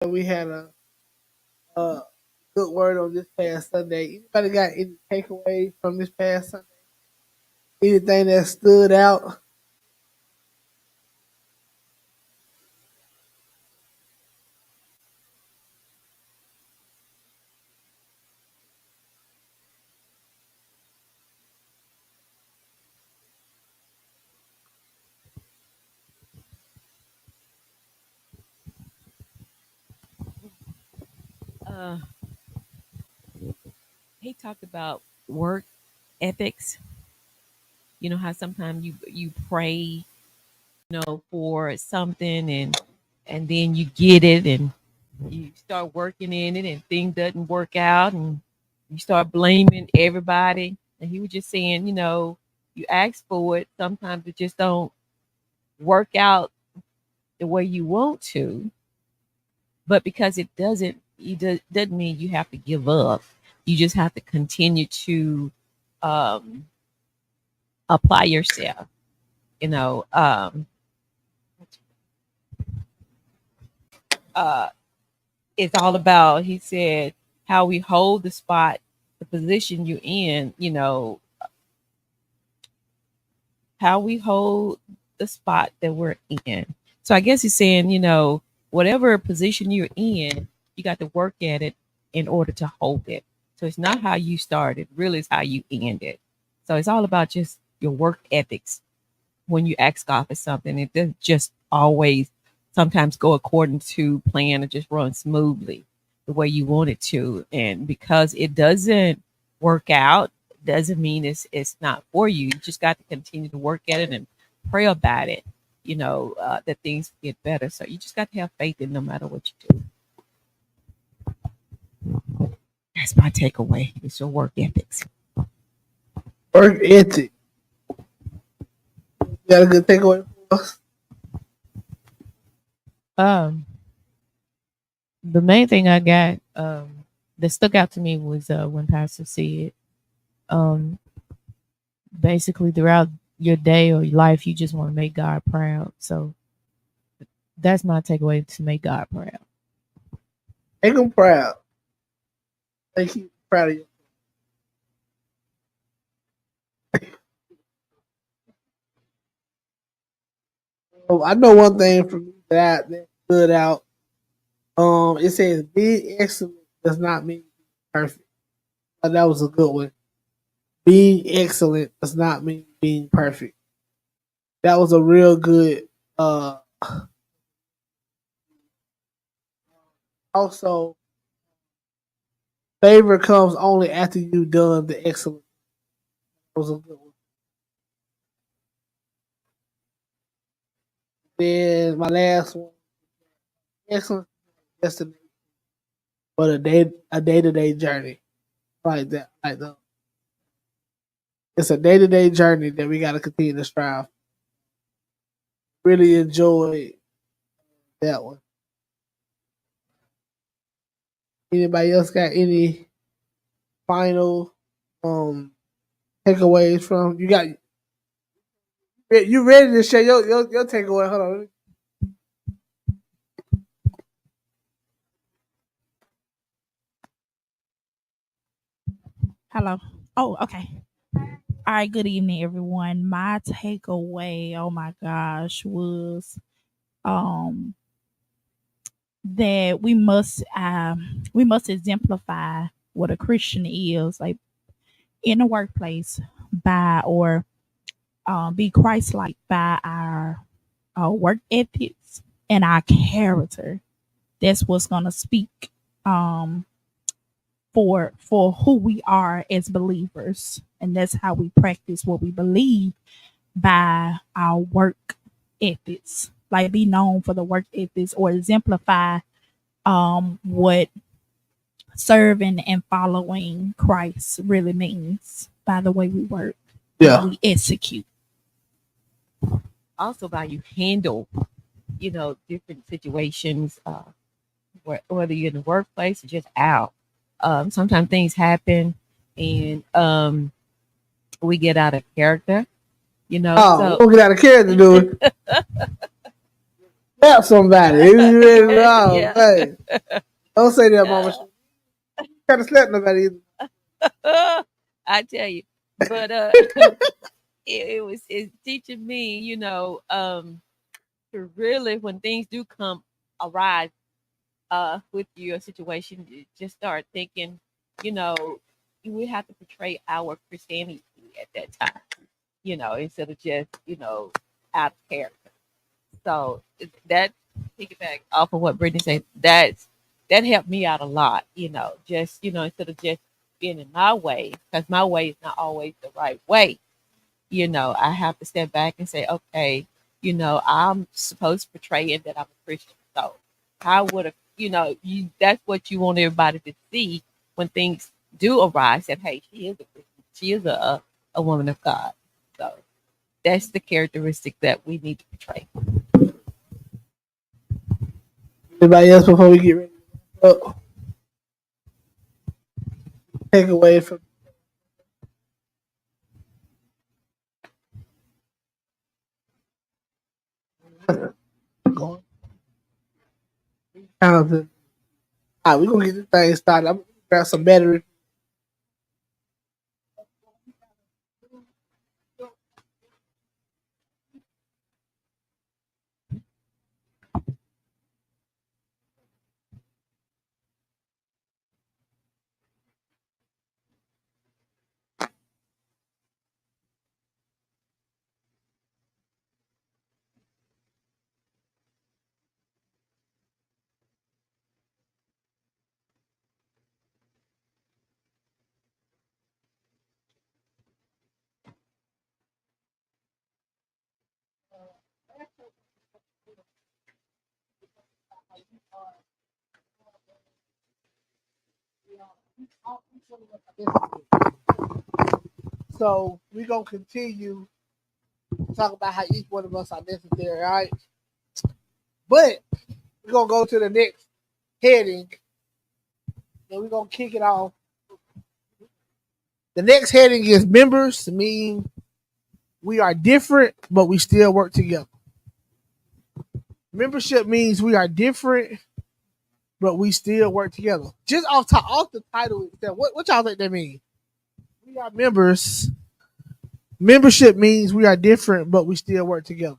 We had a good word on this past Sunday. Anybody got any takeaways from this past Sunday? Anything that stood out? Uh, he talked about work ethics. You know how sometimes you pray, for something, and then you get it, and you start working in it, and things doesn't work out, and you start blaming everybody. And he was just saying, you ask for it, sometimes it just don't work out the way you want to, but because it doesn't mean you have to give up. You just have to continue to um, apply yourself. You know, uh, it's all about. He said how we hold the spot, the position you're in. How we hold the spot that we're in. So I guess he's saying, whatever position you're in, you got to work at it in order to hold it. So it's not how you started, really, it's how you end it. So it's all about just your work ethics when you ask God for something. It doesn't just always sometimes go according to plan or just run smoothly the way you want it to. And because it doesn't work out, doesn't mean it's not for you. You just got to continue to work at it and pray about it. That things get better. So you just got to have faith in no matter what you do. That's my takeaway. It's your work ethics. Work ethic. You got a good takeaway for us? Um, the main thing I got that stuck out to me was when Pastor said, um, basically throughout your day or your life, you just want to make God proud. So that's my takeaway, to make God proud. Make them proud. Make you proud of you. I know one thing from me that stood out. It says being excellent does not mean perfect. That was a good one. Being excellent does not mean being perfect. That was a real good. Also, favor comes only after you've done the excellent. That was a good one. Then my last one, excellent destination, but a day to day journey like that. Like the, it's a day to day journey that we got to continue to strive. Really enjoy that one. Anybody else got any final um takeaways from you? Got you ready to share your takeaway? Hold on. Hello. Oh, okay. All right. Good evening, everyone. My takeaway, oh my gosh, was um that we must exemplify what a Christian is, like in the workplace, by or be Christ-like by our work ethics and our character. That's what's gonna speak um for who we are as believers, and that's how we practice what we believe by our work ethics. Like, be known for the work ethics, or exemplify what serving and following Christ really means by the way we work, how Yeah. we execute. Also, how you handle, different situations, whether you're in the workplace or just out. Sometimes things happen, and we get out of character. Oh, So we'll get out of character, dude. Slap somebody. If you ready to know, Yeah. hey, don't say that, mama. Uh, Can't slap nobody either. I tell you, but it was it's teaching me, to really when things do come arise with your situation, you just start thinking, you know, we have to portray our Christianity at that time, instead of just, out of character. So that piggyback off of what Brittany said, that helped me out a lot, just, instead of just being in my way, because my way is not always the right way. I have to step back and say, okay, I'm supposed to portray it that I'm a Christian. So how would a that's what you want everybody to see when things do arise, that hey, she is a Christian. She is a woman of God. So that's the characteristic that we need to portray. Anybody else before we get ready? Oh, take away from going. All right, we're gonna get this thing started. I'm gonna grab some battery. So we're gonna continue to talk about how each one of us are necessary, all right? But we're gonna go to the next heading and we're gonna kick it off. The next heading is members, mean we are different, but we still work together. Membership means we are different, but we still work together. Just off the title itself, what y'all think that means? We are members. Membership means we are different, but we still work together.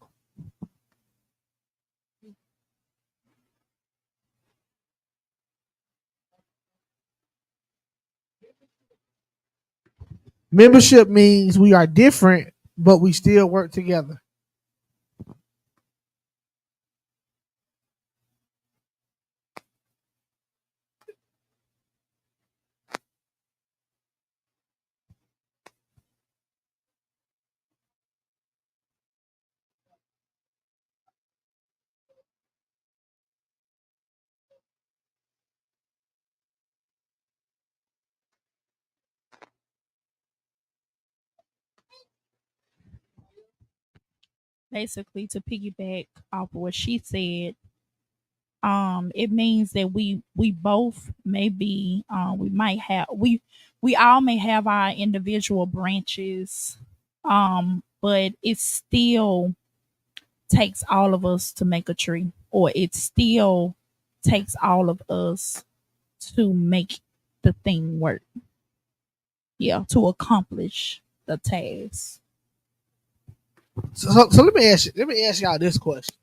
Membership means we are different, but we still work together. Basically, to piggyback off of what she said, it means that we both may be we all may have our individual branches, but it still takes all of us to make a tree, or it still takes all of us to make the thing work. Yeah, to accomplish the task. So let me ask y'all this question.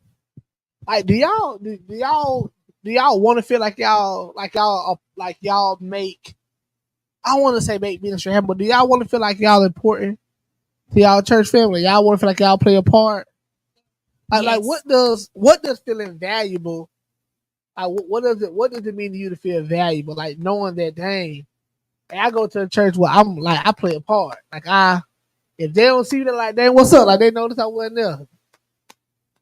Like, do y'all want to feel like y'all make? I want to say make ministry happen, but do y'all want to feel like y'all important to y'all church family? Y'all want to feel like y'all play a part? Like Yes. what does feeling valuable? Like what does it mean to you to feel valuable? Like knowing that dang, I go to a church where I'm like I play a part. Like if they don't see me, they're like, dang, what's up? Like they notice I wasn't there.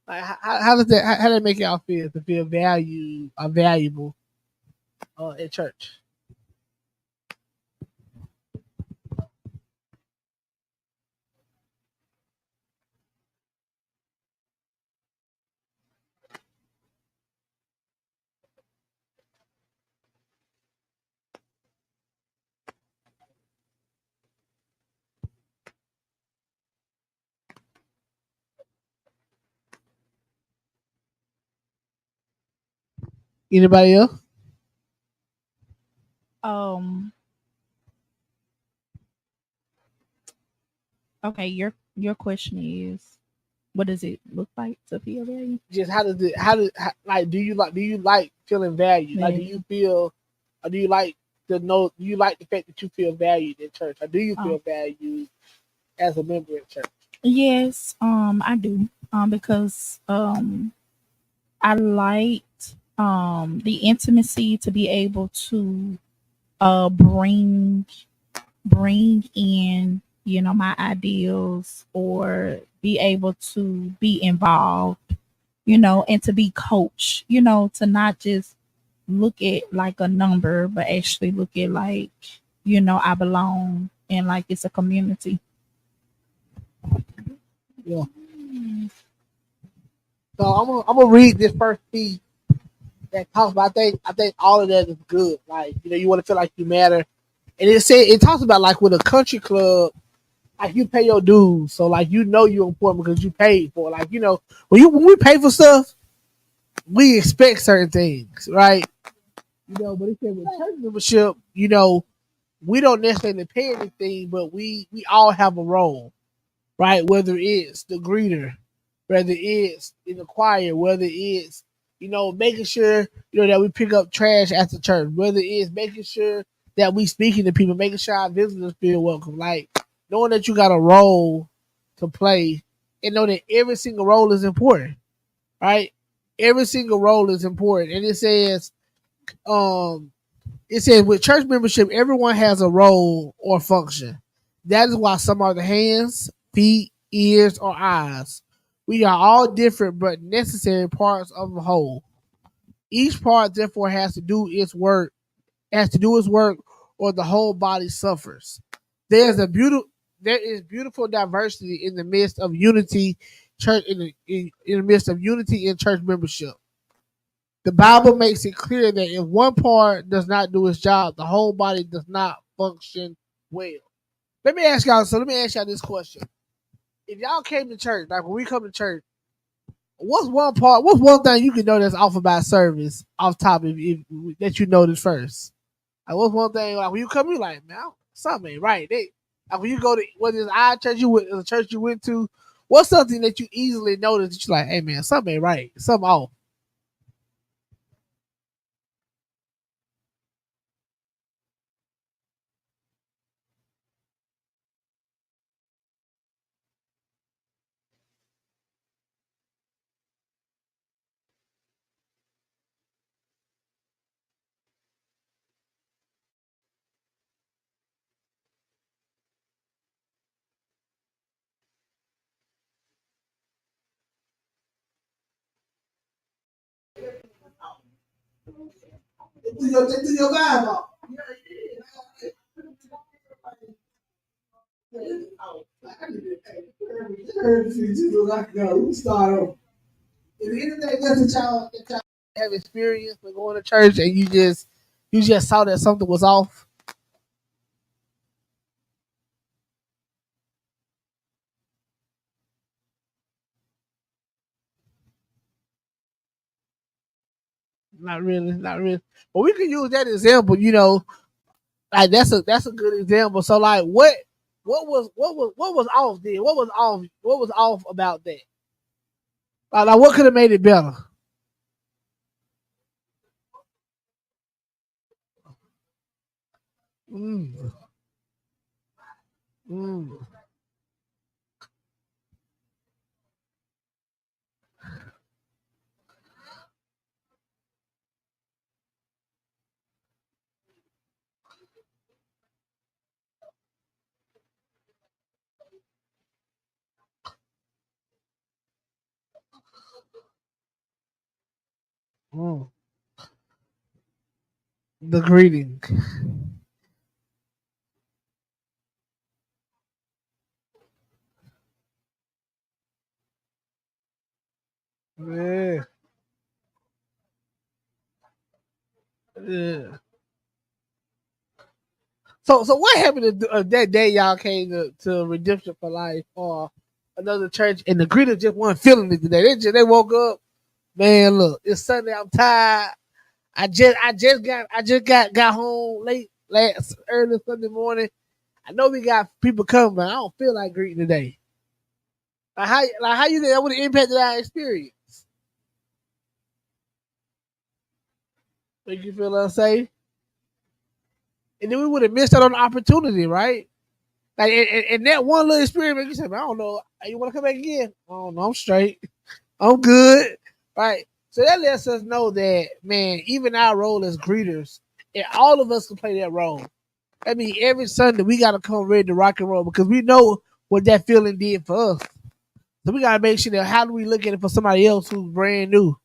Like how does that how that make y'all feel to feel valued or valuable at church? Anybody else? Um. Okay. Your question is, what does it look like to feel valued? Just like do you like feeling valued? Like do Yeah. you feel or do you like to know do you like the fact that you feel valued in church? Or do you feel valued as a member of church? Yes. I do. Because I liked the intimacy to be able to bring in, my ideals, or be able to be involved, and to be coached, to not just look at like a number, but actually look at like, I belong, and like it's a community. Yeah. So I'm gonna read this first piece that talks about. I think all of that is good. Like you want to feel like you matter, and it talks about like with a country club, like you pay your dues, so like you're important because you paid for it. Like when we pay for stuff, we expect certain things, right? But it said with church membership, we don't necessarily pay anything, but we all have a role, right? Whether it's the greeter, whether it's in the choir, whether it's making sure that we pick up trash after church, whether it's making sure that we speaking to people, making sure our visitors feel welcome, like knowing that you got a role to play, and know that every single role is important, right? Every single role is important, and um, it says with church membership, everyone has a role or function. That is why some are the hands, feet, ears, or eyes. We are all different but necessary parts of a whole. Each part therefore has to do its work, or the whole body suffers. There is beautiful diversity in the midst of unity in the midst of unity in church membership. The Bible makes it clear that if one part does not do its job, the whole body does not function well. Let me ask y'all this question. If y'all came to church, like when we come to church, what's one thing you can know that's off about service off top that you notice first? Like what's one thing like when you come, you like, man, something ain't right. Like when you go to whether it's our church the church you went to, what's something that you easily notice that you're like, hey man, something ain't right, something off. It's your vibe off. Start over. Is there anything else that y'all have experienced with going to church and you just saw that something was off? Not really, not really. But we can use that example. Like that's a good example. So like, what was off then? What was off? What was off about that? Like what could have made it better? Mm, mm, mm. The greeting. Yeah, yeah. So what happened that day y'all came to Redemption for Life or another church and the greeters just weren't feeling it today? They woke up, man. Look, it's Sunday. I'm tired. I just got home late last early Sunday morning. I know we got people coming, but I don't feel like greeting today. Like how you think that would have impacted our experience? Make you feel unsafe, and then we would have missed out on the opportunity, right? Like and that one little experience, make you say, "Man, I don't know. You want to come back again? Oh no, I'm straight. I'm good." Right. So that lets us know that, man, even our role as greeters, and all of us can play that role. I mean, every Sunday we gotta come ready to rock and roll because we know what that feeling did for us. So we gotta make sure that how do we look at it for somebody else who's brand new,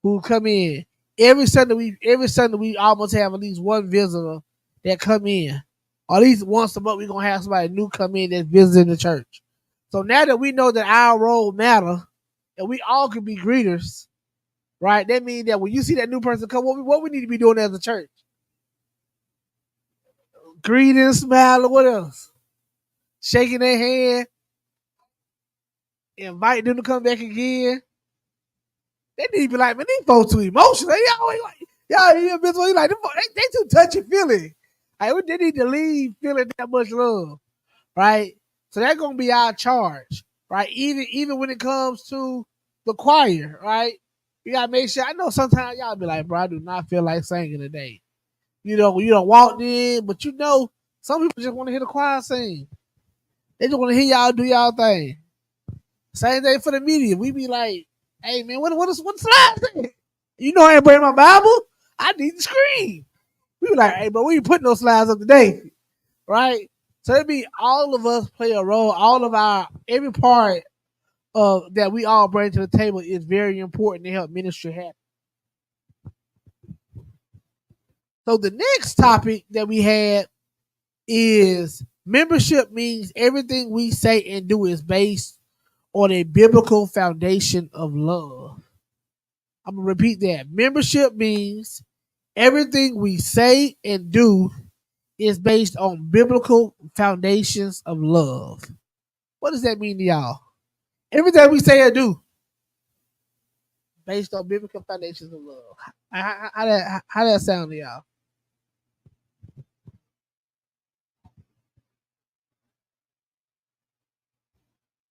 who come in. Every Sunday we almost have at least one visitor that come in. Or at least once a month we gonna have somebody new come in that's visiting the church. So now that we know that our role matter and we all can be greeters, right? That means that when you see that new person come, what we need to be doing as a church? Greeting, smile, or what else? Shaking their hand, inviting them to come back again. They need to be like, man, these folks too emotional. Y'all hear this one? Like, they too touchy feeling. Like, they need to leave feeling that much love, right? So that's gonna be our charge, right? Even when it comes to the choir, right? You gotta make sure. I know sometimes y'all be like, bro, I do not feel like singing today. You don't walk in, but some people just want to hear the choir sing. They just want to hear y'all do y'all thing. Same thing for the media. We be like, hey man, what slide say? I ain't bring my Bible. I need the screen. We be like, hey bro, we ain't putting those slides up today, right? So it be all of us play a role. All of every part of that we all bring to the table is very important to help ministry happen. So the next topic that we had is membership means everything we say and do is based on a biblical foundation of love. I'm going to repeat that. Membership means everything we say and do is based on biblical foundations of love. What does that mean to y'all? Everything we say and do based on biblical foundations of love. How that sound to y'all?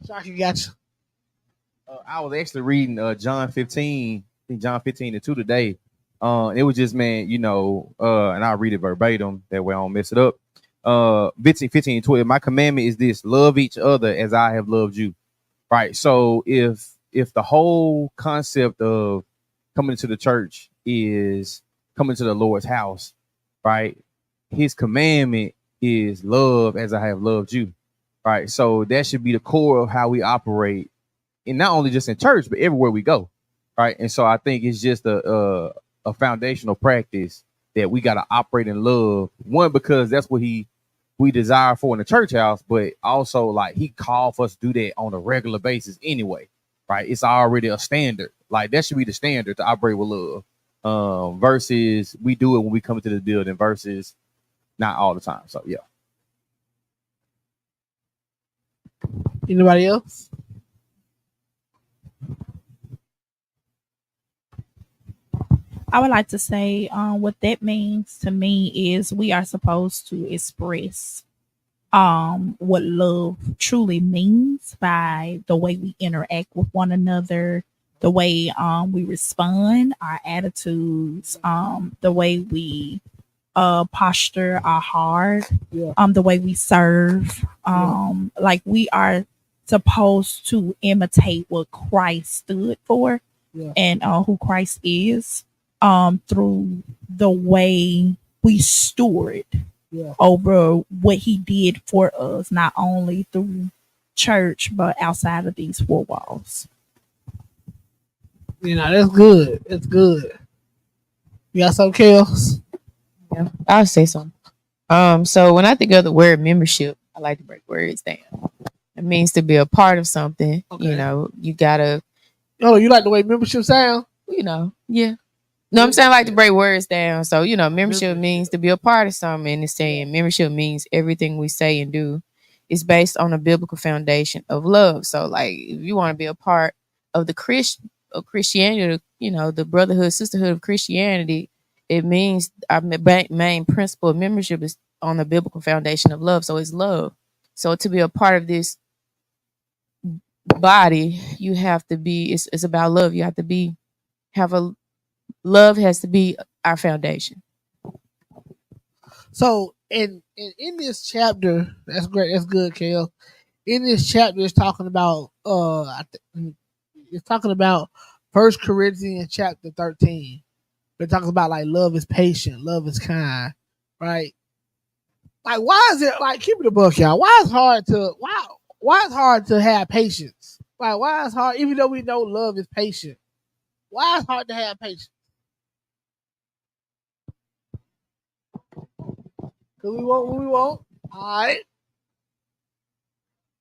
Shocky got you. I was actually reading John 15, I think John 15 and 2 today. It was just, man, and I'll read it verbatim, that way I don't mess it up. 15 and 12. My commandment is this: love each other as I have loved you. Right. So if the whole concept of coming to the church is coming to the Lord's house, right? His commandment is love as I have loved you. Right. So that should be the core of how we operate, and not only just in church, but everywhere we go. Right. And so I think it's just a foundational practice that we got to operate in love. One, because that's what we desire for in the church house, but also like he called for us to do that on a regular basis anyway. Right. It's already a standard. Like that should be the standard to operate with love. Versus we do it when we come into the building versus not all the time. So yeah. Anybody else? I would like to say what that means to me is we are supposed to express what love truly means by the way we interact with one another, the way we respond, our attitudes, the way we posture our heart, the way we serve. Like we are supposed to imitate what Christ stood for and who Christ is. Through the way we steward over what he did for us, not only through church, but outside of these four walls. That's good. It's good. You got something else? Yeah, I'll say something. So when I think of the word membership, I like to break words down. It means to be a part of something. Okay. You gotta. Oh, you like the way membership sound? Yeah. No, I'm saying I like to break words down. So, membership means to be a part of something. And it's saying membership means everything we say and do is based on a biblical foundation of love. So, like, if you want to be a part of the Christianity, the brotherhood, sisterhood of Christianity, it means our main principle of membership is on the biblical foundation of love. So it's love. So to be a part of this body, you have to be. It's about love. You have to be have a love has to be our foundation. So in this chapter, that's great. That's good, Kale. In this chapter, it's talking about it's talking about First Corinthians chapter 13. It talks about like love is patient, love is kind, right? Like why is it like keep it a book, y'all? Why it's hard to have patience? Like why it's hard, even though we know love is patient. Why it's hard to have patience? Cause we won't. All right.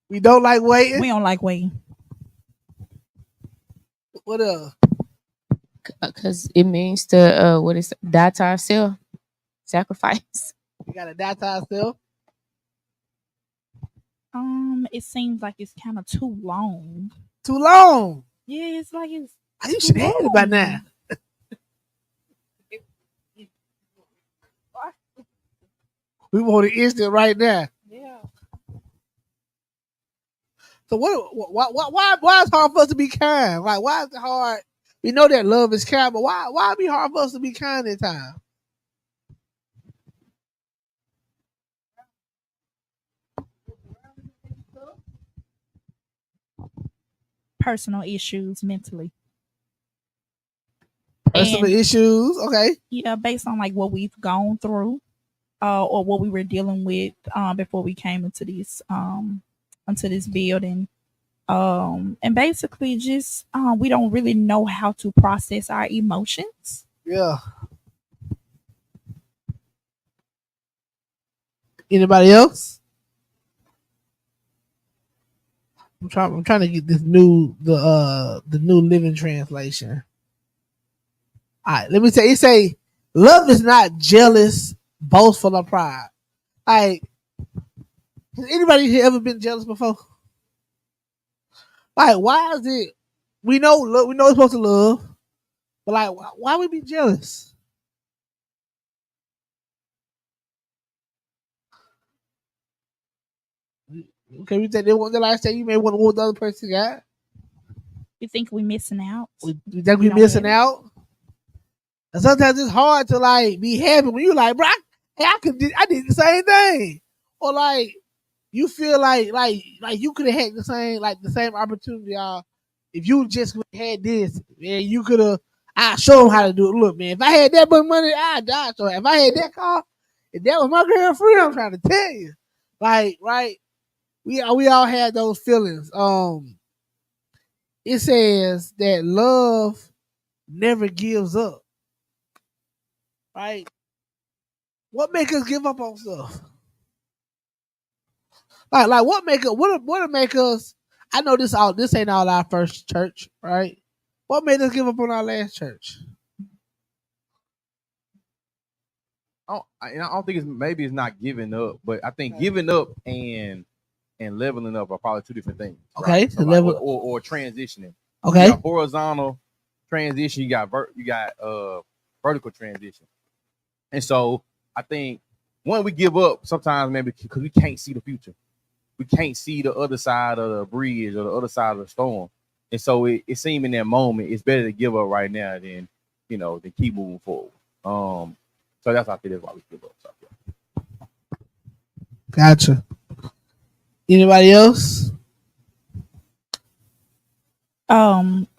We don't like waiting. We don't like waiting. What else? Because it means to what is die to ourselves, sacrifice. We gotta die to ourselves. It seems like it's kind of too long. Too long. Yeah, it's like it's. You should have it by now. We want it instant right now. Yeah. So why is it hard for us to be kind? Like why is it hard? We know that love is kind, but why it be hard for us to be kind at times? Personal issues mentally. Personal And- issues. Okay. Yeah, based on like what we've gone through, or what we were dealing with before we came into this building. And basically just we don't really know how to process our emotions. Yeah. Anybody else? I'm trying to get this new the new Living Translation. All right, let me say. It say love is not jealous, boastful, or pride. Like, has anybody here ever been jealous before? Like, why is it? We know we're supposed to love, but like, why we be jealous? Okay, we said they want the last day. You may want what the other person got. You think we missing out? You think we We don't missing have it. out? And sometimes it's hard to like be happy when you like, bro. I did the same thing, or like you feel like you could have had the same opportunity. If you just had this, man, you could have. I show them how to do it. Look, man, if I had that much money, I'd die. So if I had that car, if that was my girlfriend, I'm trying to tell you, like, right. We all had those feelings. It says that love never gives up. Right? What make us give up on stuff? Like what make us? I know this ain't all our first church, right? What made us give up on our last church? I don't think it's not giving up, but I think giving up and leveling up are probably two different things. Okay, Right? So level or transitioning. Okay, You got horizontal transition. You got vertical transition. And so I think when we give up, sometimes maybe because we can't see the future, we can't see the other side of the bridge or the other side of the storm. And so it seems in that moment it's better to give up right now than than keep moving forward. So that's why I think that's why we give up. So, yeah. gotcha. Anybody else?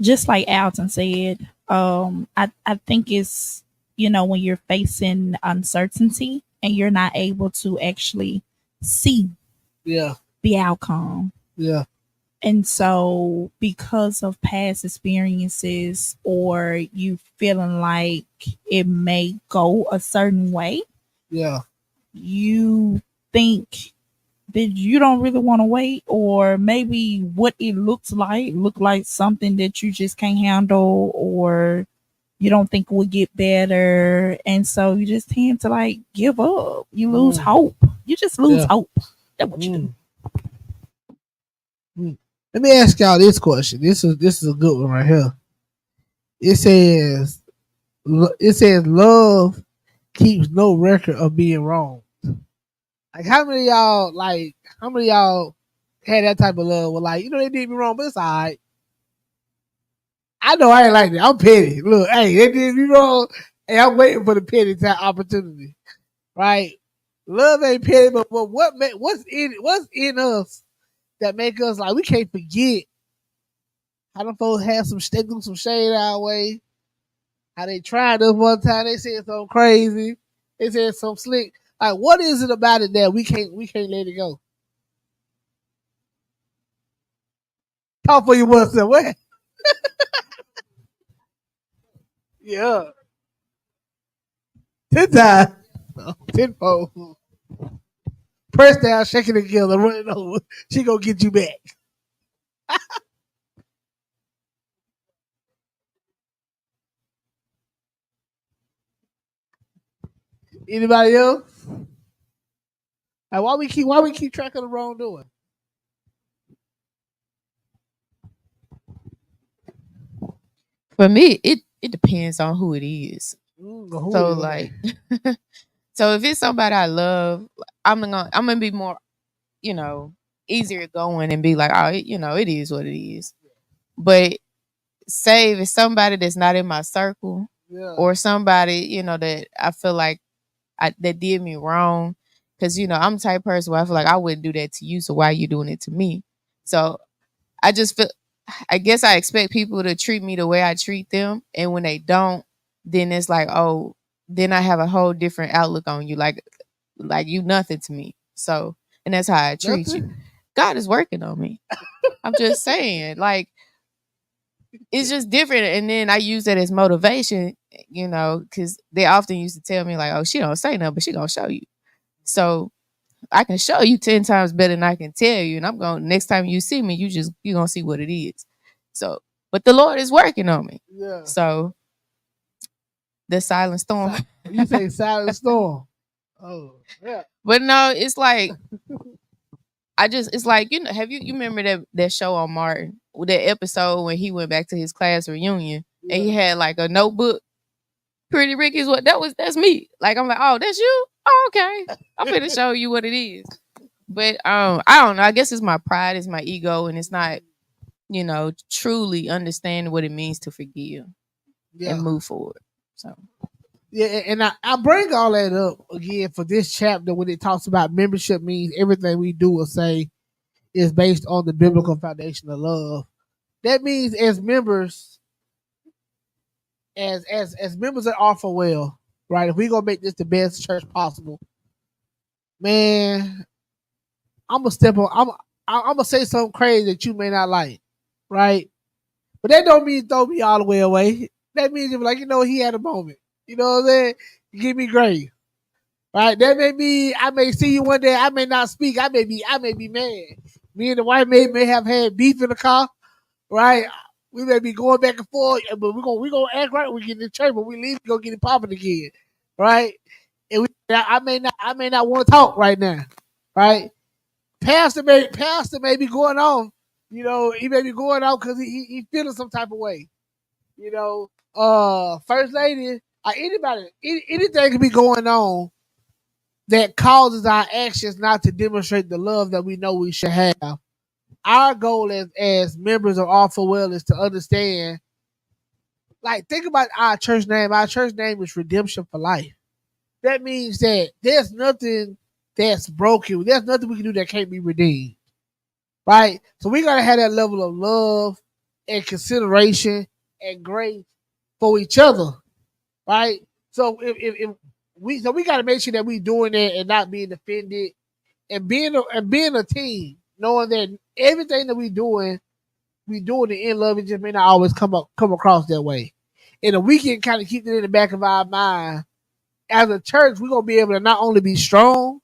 Just like Alton said, I think it's when you're facing uncertainty and you're not able to actually see Yeah, the outcome. yeah, And so because of past experiences or you feeling like it may go a certain way, yeah, you think that you don't really want to wait, or maybe what it look like something that you just can't handle, or you don't think will get better. And so you just tend to like give up. You lose hope. You just lose Yeah. hope. That's what you do. Let me ask y'all this question. This is a good one right here. It says, It says love keeps no record of being wrong. Like how many of y'all had that type of love? Well, like, they did me wrong, but it's alright. I know I ain't like that. I'm petty. Look, hey, they did me wrong. Hey, I'm waiting for the petty time opportunity. Right? Love ain't petty, but what's in us that make us like we can't forget how them folks had some shade our way. How they tried us one time, they said something crazy. They said something slick. Like, what is it about it that we can't let it go? Talk for your one self. What? Yeah. 10 times. No, 10-fold. Press down, shaking it together, running over. She gonna get you back. Anybody else? Like, why we keep track of the wrongdoing? For me, it depends on who it is. Who So is it? like, so if it's somebody I love, I'm gonna be more, easier going and be like, oh, it is what it is. But say if it's somebody that's not in my circle Yeah. or somebody, that I feel like that did me wrong, because I'm the type of person where I feel like I wouldn't do that to you, so why are you doing it to me? So I just feel, I guess I expect people to treat me the way I treat them, and when they don't, then it's like, oh, then I have a whole different outlook on you, like you nothing to me. So, and that's how I treat you. Nothing? God is working on me. I'm just saying, like, it's just different. And then I use that as motivation, because they often used to tell me like, oh, she don't say nothing, but she gonna show you. So I can show you 10 times better than I can tell you. And I'm going, next time you see me, you're gonna see what it is. So, but the Lord is working on me. Yeah. So the silent storm. You say silent storm. Oh, yeah. But no, it's like it's like, have you remember that show on Martin, that episode when he went back to his class reunion and he had like a notebook? Pretty Rick is that's me. Like, I'm like, oh, that's you? Oh, okay. I'm gonna show you what it is. But I don't know. I guess it's my pride, it's my ego, and it's not, truly understanding what it means to forgive and move forward. So yeah, and I bring all that up again for this chapter when it talks about membership means everything we do or say is based on the biblical foundation of love. That means as members, as members of Arthur Well, right? If we gonna make this the best church possible, man, I'm gonna step on. I'm gonna say something crazy that you may not like, right? But that don't mean throw me all the way away. That means you're like, he had a moment. You know what I'm saying? Give me grace. Right? That may be I may see you one day, I may not speak, I may be mad. Me and the wife may have had beef in the car, right? We may be going back and forth, but we're gonna act right when we get in the church, but we leave, we go get it popping again. Right? And I may not want to talk right now. Right? Pastor may be going off. He may be going off because he feeling some type of way. First lady, anything can be going on that causes our actions not to demonstrate the love that we know we should have. Our goal as members of Arthur Well is to understand, like, think about our church name. Our church name is Redemption for Life. That means that there's nothing that's broken. There's nothing we can do that can't be redeemed. Right? So we gotta have that level of love and consideration and grace for each other. Right? So if we gotta make sure that we doing that and not being offended and being a team, knowing that everything that we doing it in love. It just may not always come across that way. And if we can kind of keep it in the back of our mind, as a church, we're gonna be able to not only be strong,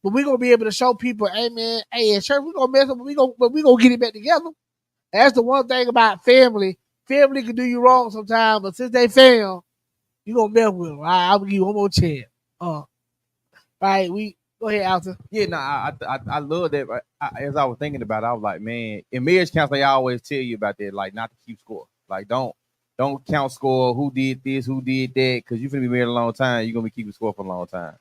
but we're gonna be able to show people, hey man, hey, at church we're gonna mess up, but we gonna get it back together. That's the one thing about family. Family can do you wrong sometimes, but since they fail, you gonna mess with them. All right, I'm gonna give you one more chance. Right, we go ahead, Alton. Yeah, no, I love that. But as I was thinking about it, I was like, man, in marriage counseling, they always tell you about that, like not to keep score. Like don't don't count score, who did this, who did that, because you're gonna be married a long time, you're gonna be keeping score for a long time.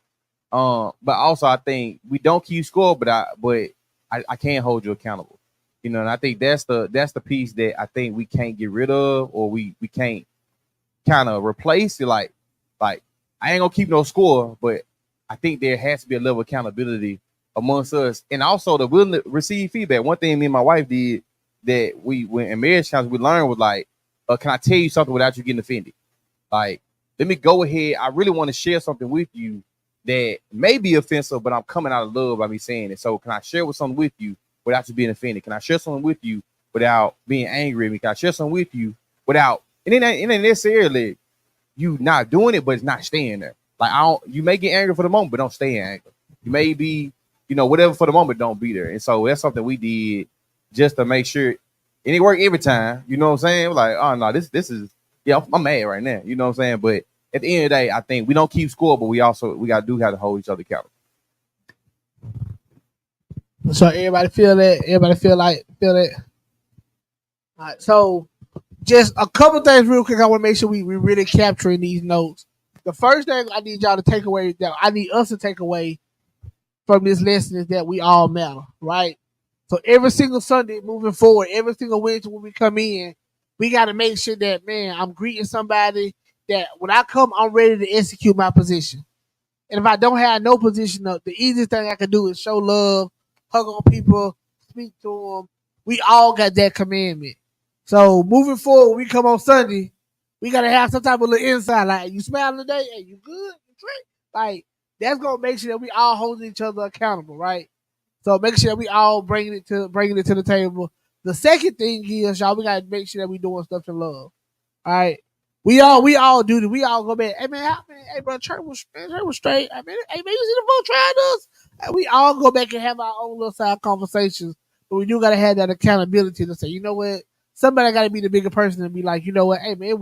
But also I think we don't keep score, but I can't hold you accountable. You know, and I think that's the piece that I think we can't get rid of, or we can't kind of replace it. Like I ain't gonna keep no score, but I think there has to be a level of accountability amongst us, and also the willing to receive feedback. One thing me and my wife did that we went in marriage counseling, we learned was like, can I tell you something without you getting offended? Like, let me go ahead. I really want to share something with you that may be offensive, but I'm coming out of love by me saying it. So can I share with something with you without you being offended? Can I share something with you without being angry at me? Can I share something with you without, and it ain't necessarily you not doing it, but it's not staying there. Like, you may get angry for the moment, but don't stay angry. You may be, whatever for the moment, don't be there. And so that's something we did just to make sure, and it worked every time. You know what I'm saying? Like, oh no, this is, yeah, I'm mad right now. You know what I'm saying? But at the end of the day, I think we don't keep score, but we have to hold each other accountable. So everybody feel that? Everybody feel that? All right. So just a couple things real quick. I want to make sure we really capturing these notes. The first thing I need y'all to take away, that I need us to take away from this lesson, is that we all matter, right? So every single Sunday moving forward, every single Wednesday when we come in, we got to make sure that, man, I'm greeting somebody, that when I come, I'm ready to execute my position. And if I don't have no position up, the easiest thing I can do is show love, hug on people, speak to them. We all got that commandment. So moving forward, we come on Sunday, we gotta have some type of little insight. Like, you smiling today? Hey, you good? You drink? Like, that's gonna make sure that we all holding each other accountable, right? So make sure that we all bringing it to the table. The second thing is, y'all, we gotta make sure that we doing stuff to love. All right. We all do this. We all go back. Hey man, hey bro, church was straight. I mean, hey man, you see the folks trying us? And we all go back and have our own little side conversations. But we do gotta have that accountability to say, you know what? Somebody gotta be the bigger person and be like, you know what? Hey man,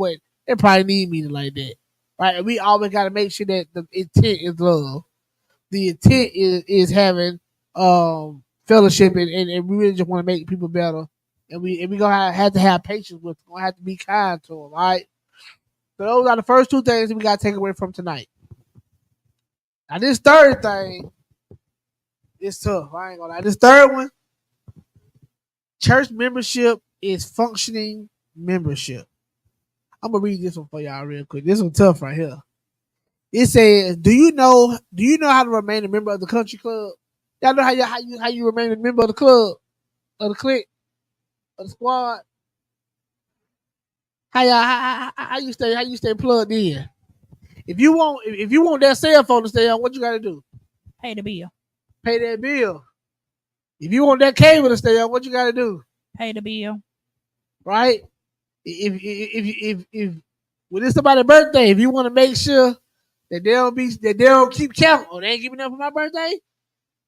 it probably need me to like that, right? And we always gotta make sure that the intent is love. The intent is having fellowship, and we really just want to make people better. And we gonna have to have patience with them. We're gonna have to be kind to them, all right? So those are the first two things that we gotta take away from tonight. Now this third thing is tough. I ain't gonna lie. This third one, church membership is functioning membership. I'm gonna read this one for y'all real quick. This one's tough right here. It says, "Do you know how to remain a member of the country club? Y'all know how you remain a member of the club, of the clique, of the squad? How you stay plugged in? If you want that cell phone to stay on, what you got to do? Pay the bill. Pay that bill. If you want that cable to stay on, what you got to do? Pay the bill. Right? If when it's somebody's birthday, if you want to make sure that they don't keep count, or they ain't giving up for my birthday,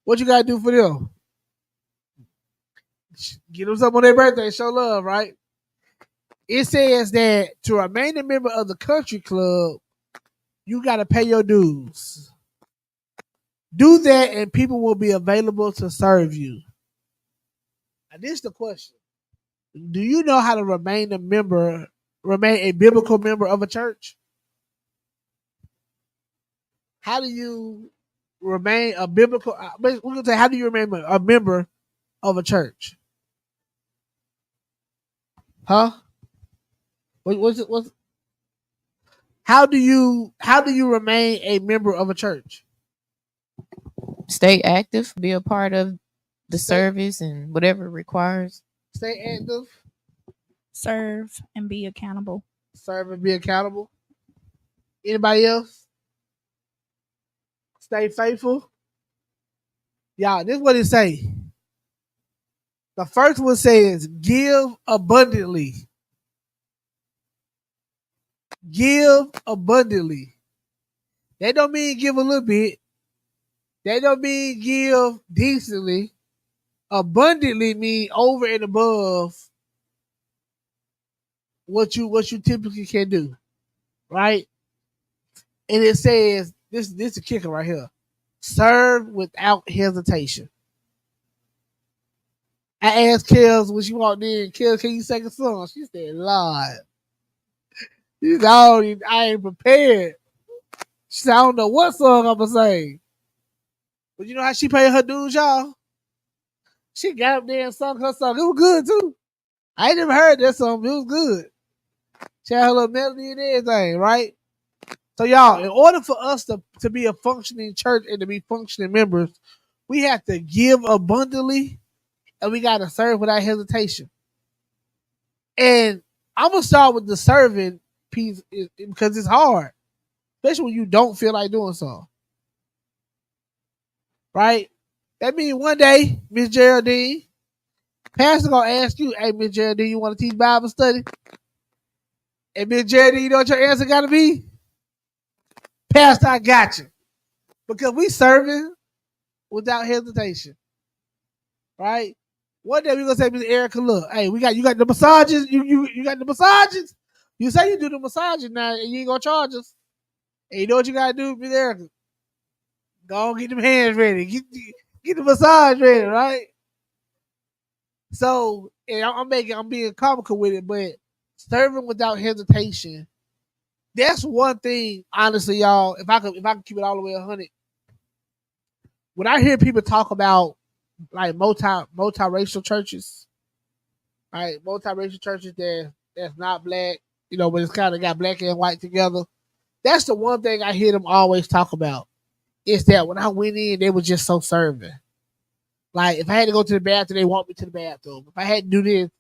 what you got to do for them? Get them something on their birthday, show love, right? It says that to remain a member of the country club, you got to pay your dues. Do that, and people will be available to serve you. Now, this is the question: do you know how to remain a biblical member of a church? How do you remain a biblical? We're gonna say, how do you remain a member of a church? Huh? How do you remain a member of a church? Stay active, be a part of the service and whatever it requires. Stay active, Serve and be accountable. serve and be accountable. Anybody else? Stay faithful. Y'all, this is what it say. The first one says, give abundantly. Give abundantly. That don't mean give a little bit. That don't mean give decently. Abundantly mean over and above what you typically can do, right? And it says this is a kicker right here: serve without hesitation. I asked Kels when she walked in, Kels, can you sing a song? She said, Lord. You know, I ain't prepared. She said, I don't know what song I'm gonna sing. But you know how she paid her dues, y'all? She got up there and sung her song. It was good too. I ain't never heard that song, but it was good. She had her little melody and everything, right? So y'all, in order for us to be a functioning church and to be functioning members, we have to give abundantly and we gotta serve without hesitation. And I'm gonna start with the serving piece because it's hard, especially when you don't feel like doing so. Right? That means one day, Miss Geraldine, Pastor gonna ask you, "Hey, Miss Geraldine, you want to teach Bible study?" And Miss Geraldine, you know what your answer gotta be? Pastor, I got you, because we serving without hesitation. Right? One day we gonna say, Miss Erica, look, hey, you got the massages, you got the massages. You say you do the massages now, and you ain't gonna charge us. And you know what you gotta do, Miss Erica? Go on, get them hands ready. Get the massage ready, right? So, and I'm being comical with it, but serving without hesitation. That's one thing, honestly, y'all. If I could keep it all the way 100, when I hear people talk about like multiracial churches, right? Multiracial churches that's not black, but it's kind of got black and white together. That's the one thing I hear them always talk about. Is that when I went in, they were just so serving. Like if I had to go to the bathroom, they want me to the bathroom. If I had to do this,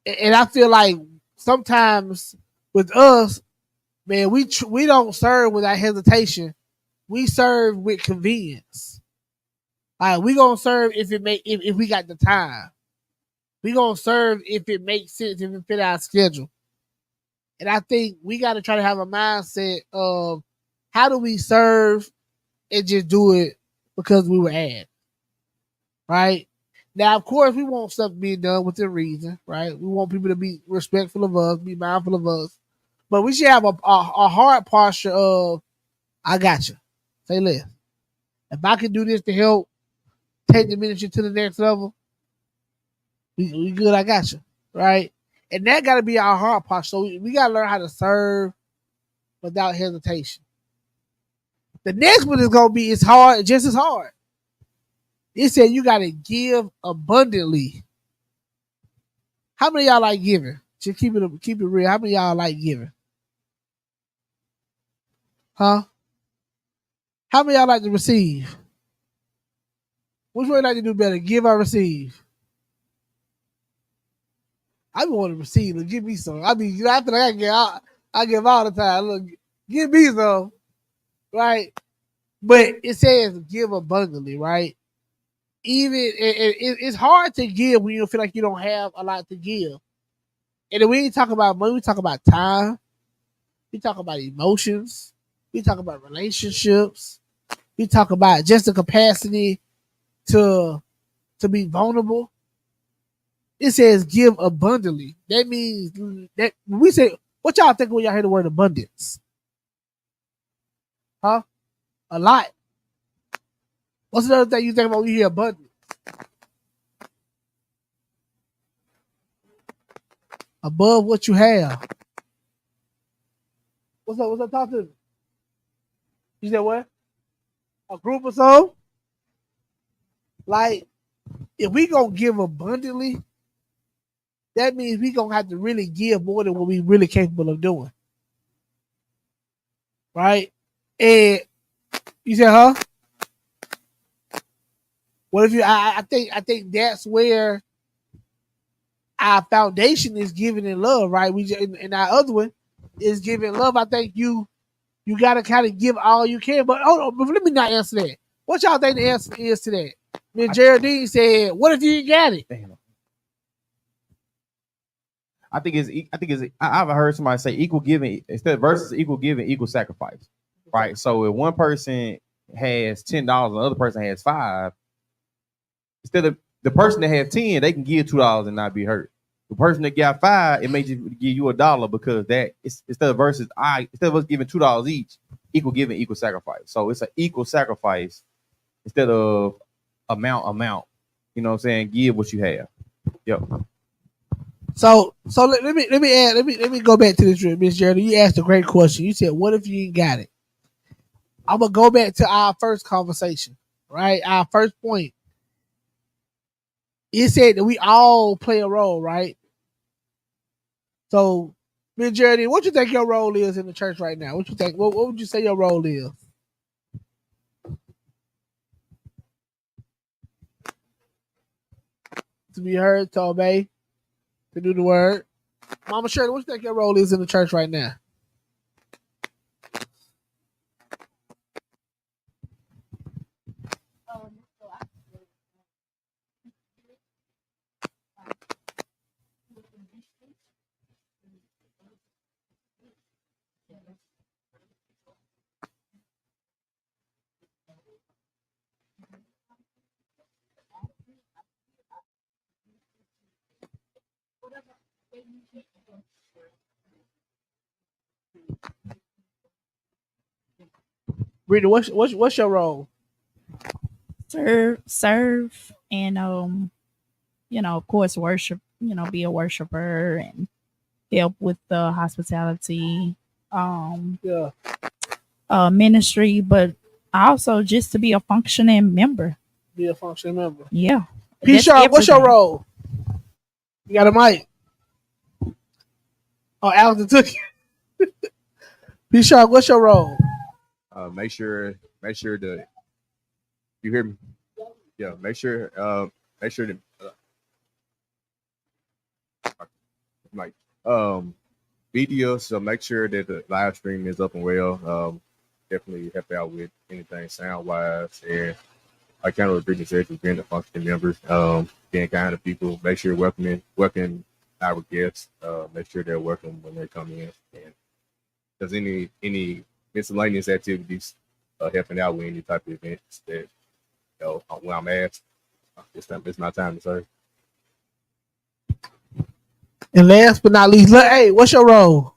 and I feel like sometimes with us, man, we don't serve without hesitation. We serve with convenience. Like we gonna serve if we got the time. We gonna serve if it makes sense, if it fit our schedule. And I think we got to try to have a mindset of how do we serve and just do it because we were asked. Right? Now, of course, we want stuff to be done within reason, right? We want people to be respectful of us, be mindful of us. But we should have a hard posture of, I got you. Say less. If I can do this to help take the ministry to the next level, we good, I got you. Right? And that got to be our hard posture. So we got to learn how to serve without hesitation. The next one is going to be, it's hard, just as hard. It said you got to give abundantly. How many of y'all like giving? Just keep it real. How many of y'all like giving? Huh? How many of y'all like to receive? Which one you like to do better, give or receive? I want to receive. Look, give me some. I mean, after that, I give all the time. Look, give me some, right? But it says give abundantly, right? Even it's hard to give when you feel like you don't have a lot to give. And then we ain't talk about money, we talk about time, we talk about emotions, we talk about relationships, we talk about just the capacity to be vulnerable. It says give abundantly. That means that when we say, what y'all think when y'all hear the word abundance? Huh? A lot. What's another thing you think about when you hear abundance? Above what you have. What's up? Talk to me. You said what? A group or so? Like, if we gonna give abundantly, that means we gonna have to really give more than what we really capable of doing. Right? And you said, huh? What if you I think that's where our foundation is giving in love, right? We in our other one is giving love. I think you gotta kind of give all you can. But hold on, but let me not answer that. What y'all think the answer is to that? Miss Geraldine said, "What if you ain't got it?" Damn. I've heard somebody say equal giving instead of versus equal giving, equal sacrifice. Right. So if one person has $10 and the other person has $5, instead of the person that has 10, they can give $2 and not be hurt. The person that got 5, it may just give you $1 because that is instead of us giving $2 each, equal giving, equal sacrifice. So it's an equal sacrifice instead of amount. You know what I'm saying? Give what you have. Yep. Let me go back to this, Miss Jerry. You asked a great question. You said, "What if you ain't got it?" I'm gonna go back to our first conversation, right? Our first point. You said that we all play a role, right? So, Miss Jerry, what you think your role is in the church right now? What you think? What would you say your role is? To be heard, to obey, to do the word. Mama Shirley, what you think your role is in the church right now? Rita, what's your role? Serve, and of course, worship. Be a worshiper and help with the hospitality, Yeah, ministry, but also just to be a functioning member. be a functioning member. Yeah, P that's Sharp, what's your everything. role? You got a mic? Oh, Alex took it. P Sharp, what's your role? Make sure that you hear me. Yeah, make sure that like video. So make sure that the live stream is up and well. Definitely help out with anything sound wise, and I kind of agree with being a functioning members. Being kind to people. Make sure welcome our guests. Make sure they're welcome when they come in. And does any miscellaneous activities helping out with any type of events that when I'm asked, it's my time to serve. And last but not least, look, hey, what's your role?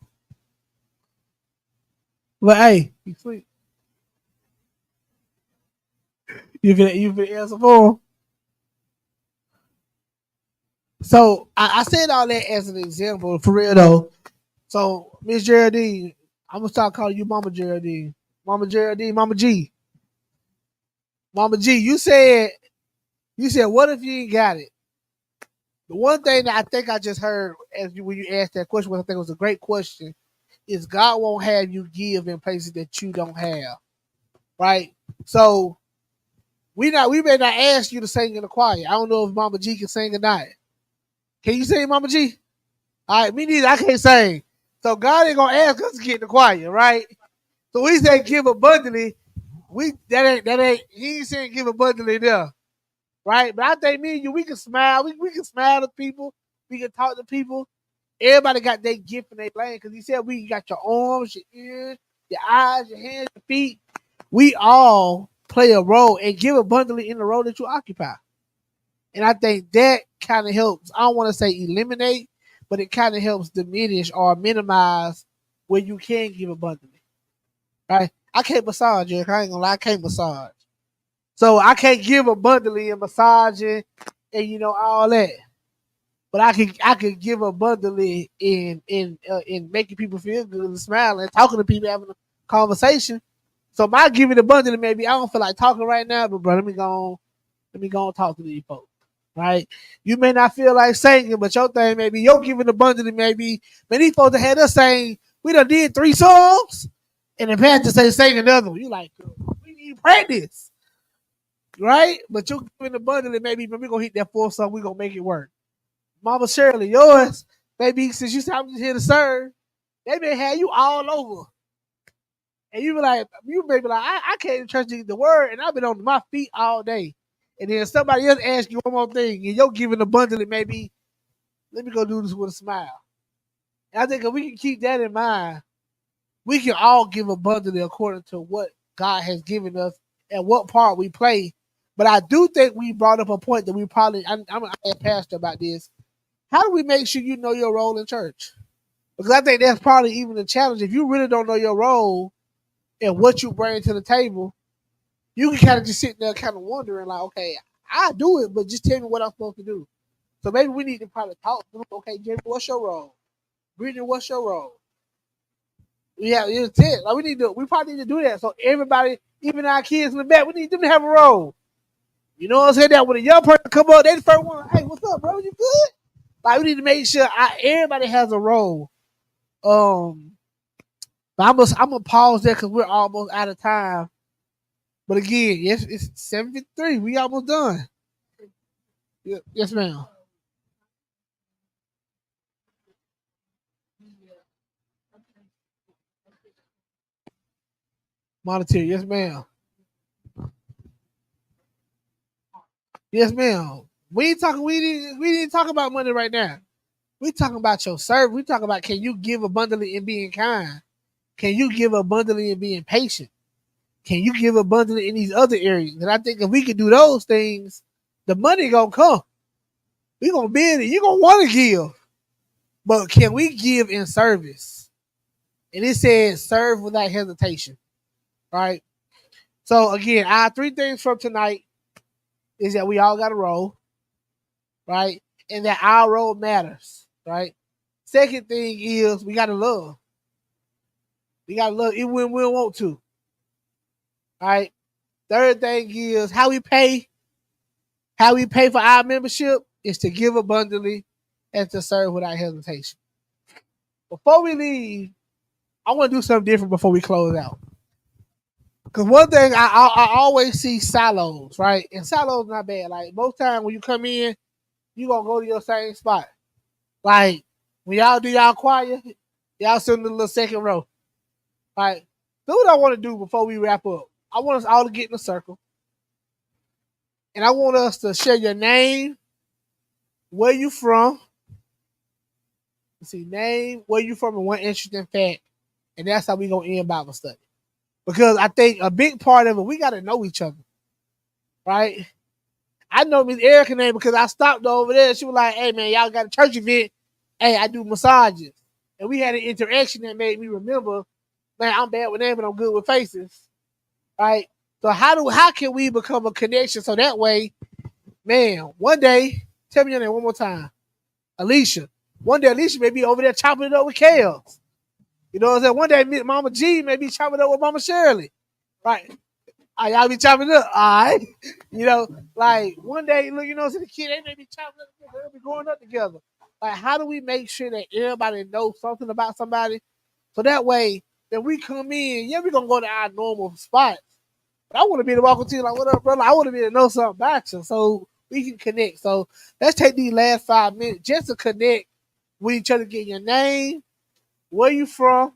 Look, hey, you sleep. You finna answer for him. So I said all that as an example, for real though. So Miss Geraldine, I'm gonna start calling you Mama Geraldine. Mama Geraldine, Mama G. Mama G, you said what if you ain't got it? The one thing that I think I just heard when you asked that question, which I think was a great question, is God won't have you give in places that you don't have. Right? So we may not ask you to sing in the choir. I don't know if Mama G can sing or not. Can you sing, Mama G? All right, me neither. I can't sing. So God ain't gonna ask us to get in the choir, right? So we say give abundantly. That ain't he ain't saying give abundantly there. Right? But I think me and you, we can smile. We can smile to people. We can talk to people. Everybody got their gift in their lane because he said we got your arms, your ears, your eyes, your hands, your feet. We all play a role and give abundantly in the role that you occupy. And I think that kind of helps. I don't want to say eliminate, but it kind of helps diminish or minimize where you can give abundantly. Right? I can't massage, Eric. I ain't gonna lie, I can't massage. So I can't give abundantly in massaging and all that. But I could give abundantly in making people feel good and smiling, talking to people, having a conversation. So my giving abundantly, maybe I don't feel like talking right now, but bro, let me go and talk to these folks. Right? You may not feel like singing, but your thing maybe your giving abundantly, maybe man, these folks that had us saying we done did 3 songs, and the pastor say sing another one. You like we need practice. Right? But you're giving abundantly, maybe we're gonna hit that 4th song, we're gonna make it work. Mama Shirley, yours, maybe since you said I'm just here to serve, they may have you all over. And you may be like, I came to church to get the word, and I've been on my feet all day. And then somebody else asks you one more thing, and you're giving abundantly, maybe, let me go do this with a smile. And I think if we can keep that in mind, we can all give abundantly according to what God has given us and what part we play. But I do think we brought up a point that we probably, I'm going to ask Pastor about this. How do we make sure you know your role in church? Because I think that's probably even a challenge. If you really don't know your role and what you bring to the table, you can kind of just sit there kind of wondering like, okay, I do it, but just tell me what I'm supposed to do. So maybe we need to probably talk through. Okay, Jimmy, what's your role? Brittany, what's your role? Yeah, it's it. Like we probably need to do that. So everybody, even our kids in the back, we need them to have a role. You know what I'm saying? That when a young person come up, they the first one. Hey, what's up, bro? You good? Like we need to make sure everybody has a role. But I'm gonna pause there because we're almost out of time. But again, yes, it's 7:53. We almost done. Yes, ma'am. Monetary, yes, ma'am. Yes, ma'am. We ain't talking. We didn't talk about money right now. We talking about your service. We talking about can you give abundantly and being kind? Can you give abundantly and being patient? Can you give abundantly in these other areas? And I think if we can do those things, the money gonna come. We gonna be in it. You gonna want to give, but can we give in service? And it says serve without hesitation, right? So again, our three things from tonight is that we all got a role, right? And that our role matters, right? Second thing is we gotta love. We gotta love even when we don't want to. All right. Third thing is how we pay. How we pay for our membership is to give abundantly and to serve without hesitation. Before we leave, I want to do something different before we close out. Because one thing I always see silos, right? And silos not bad. Like most time when you come in, you gonna go to your same spot. Like when y'all do y'all choir, y'all sit in the little second row. Like, do what I want to do before we wrap up. I want us all to get in a circle. And I want us to share your name, where you from. Let's see, name, where you from, and one interesting fact. And that's how we gonna end Bible study. Because I think a big part of it, we gotta know each other. Right? I know Miss Erica's name because I stopped over there. She was like, hey man, y'all got a church event. Hey, I do massages. And we had an interaction that made me remember, man, I'm bad with names, but I'm good with faces. Right? So how can we become a connection so that way, man, one day, tell me your name one more time. Alicia. One day Alicia may be over there chopping it up with Kels. You know what I'm saying? One day Mama G may be chopping it up with Mama Shirley. Right? Y'all be chopping it up, all right? You know, like one day, look, you know, the kid, they may be chopping it up, they'll be growing up together. Like, how do we make sure that everybody knows something about somebody? So that way, when we come in, yeah, we're going to go to our normal spots. But I want to be able to walk up to you like, what up, brother? I want to be able to know something about you so we can connect. So let's take these last 5 minutes just to connect with each other, get your name, where you from.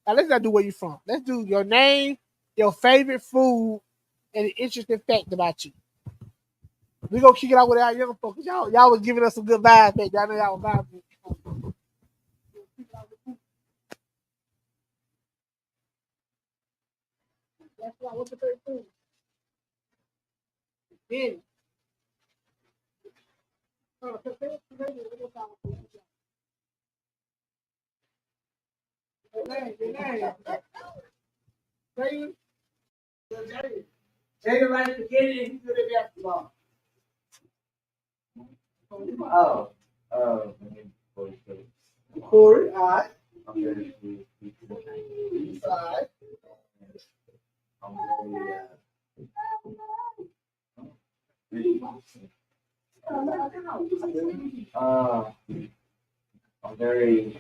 Now, let's not do where you from. Let's do your name, your favorite food, and an interesting fact about you. We're going to kick it out with our young folks. Y'all was giving us some good vibes back there. I know y'all was vibing. That's why. What's the favorite food? Benny. Jaden likes spaghetti and he's good at basketball. Corey, all right. Side. I'm very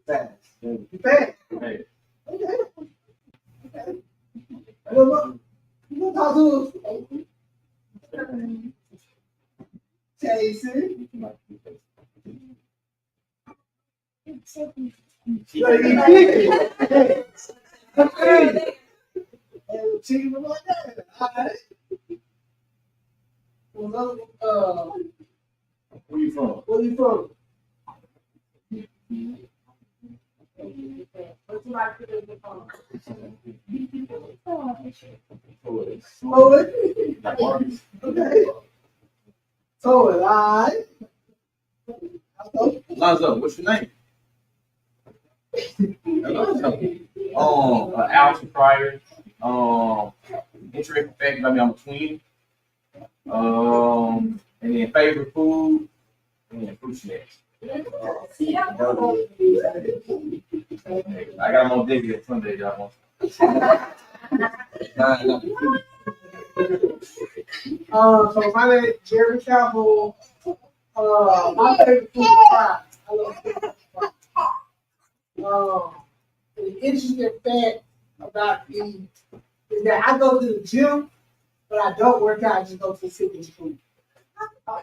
fast. You fast. Hey. Okay. Well, you gonna talk to us? Jason. Chicken like that. All right. Where you from? Where you from? Toad. Okay. Toad, all right. Lonzo, what's your name? Allison Pryor. Interesting fact about me, I'm a twin. And then favorite food, and then fruit snacks. I got more digging Sunday, y'all. So my name is Jerry Calhoun. My favorite food is fries. I love fries. The interesting fact about me is that I go to the gym, but I don't work out. I just go to the fitness food. I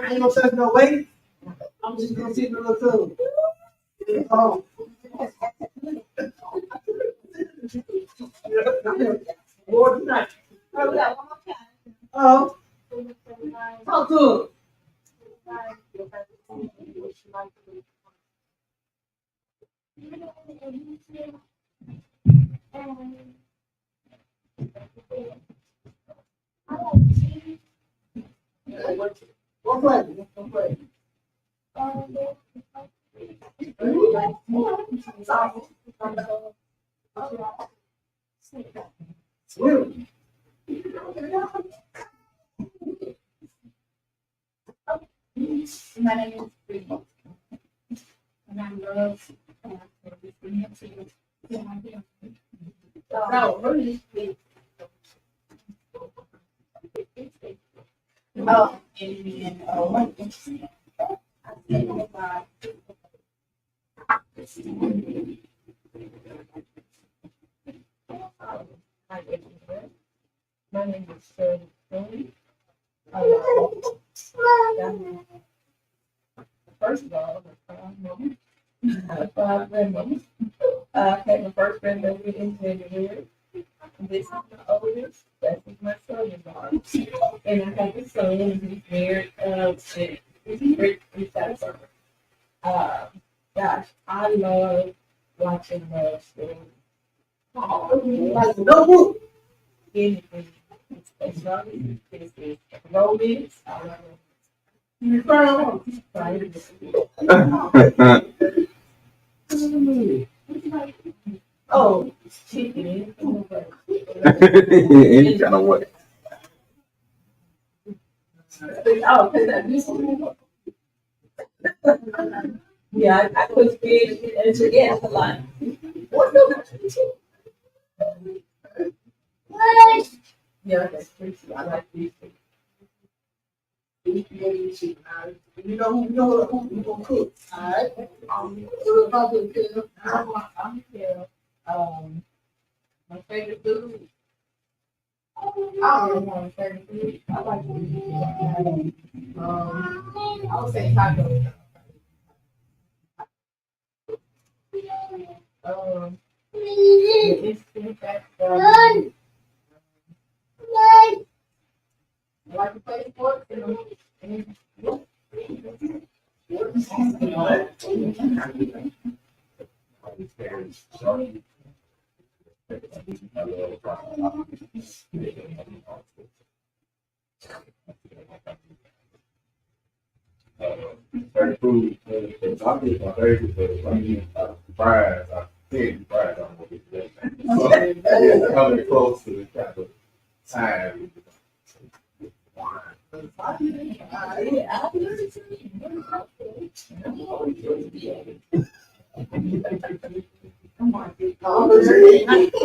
ain't gonna touch no weight. I'm just gonna sit in the little tub. Oh. More tonight. Oh. Talk to him. What play? What play? Swim. My name is Bree. And I love no, really. Oh, and then one interesting. I think about my name is Shirley Stone. First of all, I'm five grandmothers. I had my first grandbaby in January. This is my oldest. That is my son-in-law. And I have a son, and he's married. He's very satisfied. Gosh, I love watching love stories. Like no book. Anything. It's romance. I love it. You cry on. Oh, chicken. Any kind of way. Oh, because yeah, I was big and forget a lot. Yeah, that's pretty. I like these things. You know who gonna cook. All right. I'm here. My favorite food. I don't know my favorite food. I like I would say tacos. It's I like to play sports and Favorite food, I think my favorite food, fries. I think fries. I'm gonna get that. Yeah, coming close to the kind of time.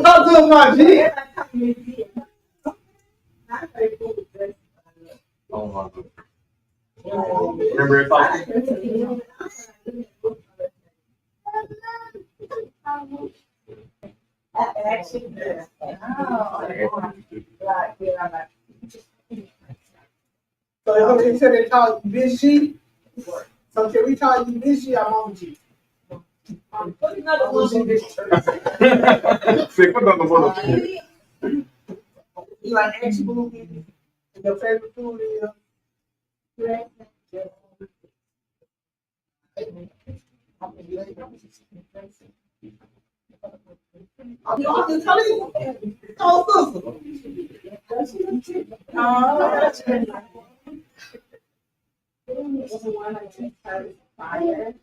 Talk to him, my G. Oh my God. Remember if I So they said they call you Miss G. So can we call you Miss G or Mama G? put another one in this church. say put on the one. You like action movies? And your favorite food is? I'm talking to you. Call sister. Fire.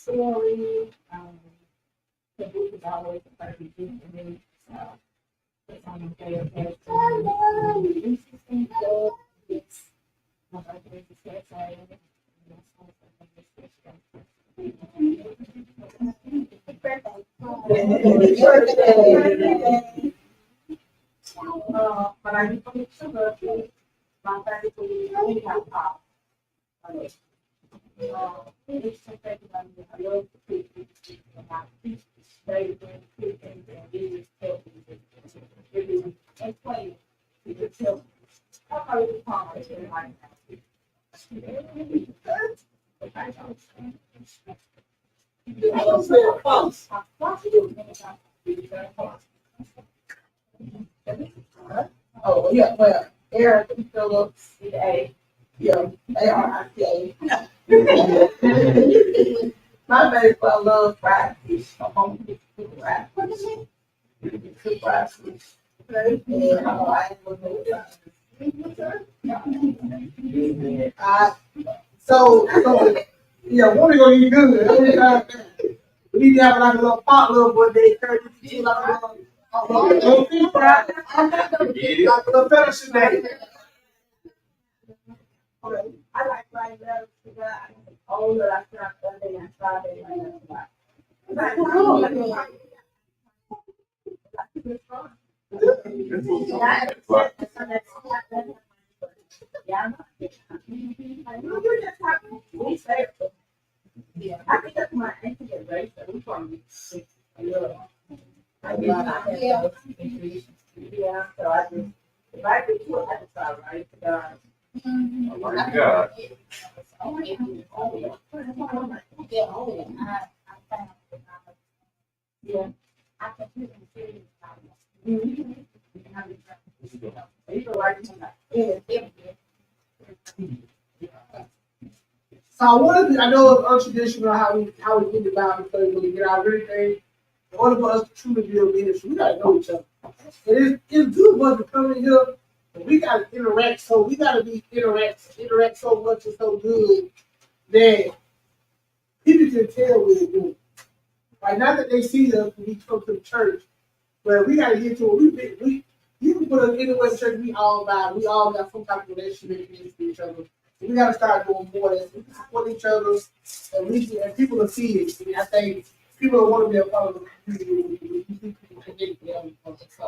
story. The book is always a perfect gift for me. So it's on my favorite page. Interesting stuff. It's my birthday is Saturday. But I used to make sugar. My favorite food is pop. It's something I love to cook. They bring cooking and really help me. And play. It just helps. I know it's hard to like that. Oh, yeah, well, Eric Phillips, CA. Yeah, ARICA. My baby, I love fried fish. I'm home to cook fried fish. Cook fried fish. And I ain't gonna so, yeah, what are we gonna eat good? We need to have like a little pot, little boy, day 32, like a little fish fry, like a little fellowship day. I like fried lettuce because I older, I tried Sunday and Friday. Yeah, I think that's my auntie get raised. We from yeah, so I just if I could do it, I would try right to God. Yeah. So I know it's untraditional how we think about it because when we get out everything, in order for us to truly build leadership, we gotta know each other. It's good for us to come in here, but we gotta interact. So we gotta interact so much and so good that people can tell we're doing. Like not that they see us when we come to the church, but we gotta get to it. You can put us anywhere in church. We all got some type of relationship with each other. We gotta start doing more of this. We can support each other, and people will see it. And I think people will want to be a part of the community. So,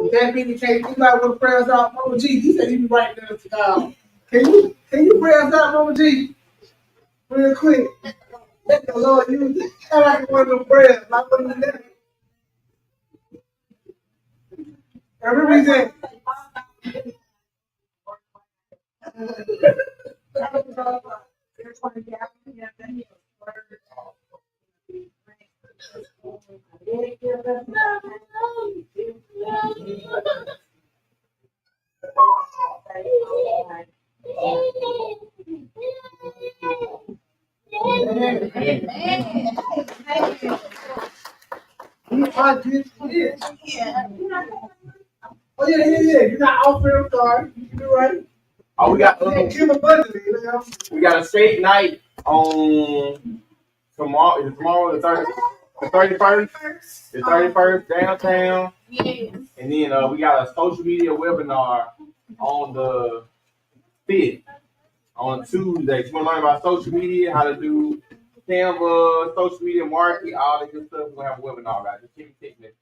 with that being the case, you might want to pray us out. Mama G, he said he be right there to God. Can you pray us out, Mama G? Real quick. Let the Lord use it. I like one of them prayers. Like one of them. Remember he said. Oh yeah. You're not offering a card. You can do right. Oh, we got We got a state night on tomorrow. Is tomorrow the 31st? The 31st downtown. Yes. And then we got a social media webinar on the 5th on Tuesday. You want to learn about social media, how to do Canva, social media marketing, all that good stuff. We're gonna have a webinar about it. Just keep it.